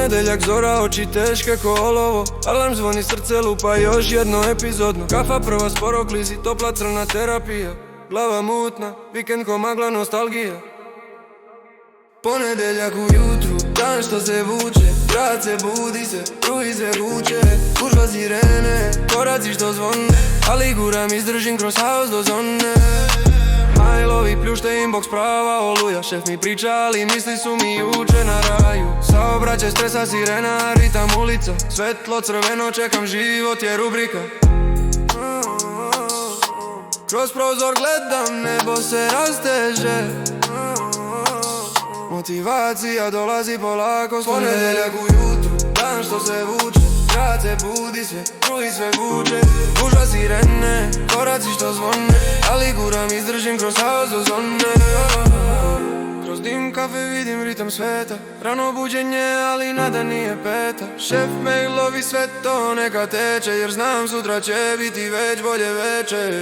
Ponedeljak, zora, oči teške ko olovo. Alarm zvoni, srce lupa, još jedno epizodno. Kafa prva, sporo klizi, topla crna terapija. Glava mutna, vikend ko magla, nostalgija. Ponedeljak ujutru, dan što se vuče. Grad se budi se, ruhi se vuče. Gužva sirene, koraci što zvone. Ali guram, izdržim kroz haos do zone. Mailovi pljušte, inbox prava oluja. Šef mi priča, ali misli su mi juče na raju. Saobraćaj, stresa, sirena, ritam ulica. Svetlo crveno, čekam, život je rubrika. Kroz prozor gledam, nebo se rasteže. Motivacija dolazi polako. Ponedeljak ujutru, dan što se vuče. Grad se budi se, ruhi sve vuče. Gužva sirene, koraci što zvone. Ali guram, izdržim kroz haos do zone. Kroz dim kafe vidim ritam sveta. Rano buđenje, ali nada nije peta. Šef mailovi, sve to neka teče. Jer znam sutra će biti već bolje veče.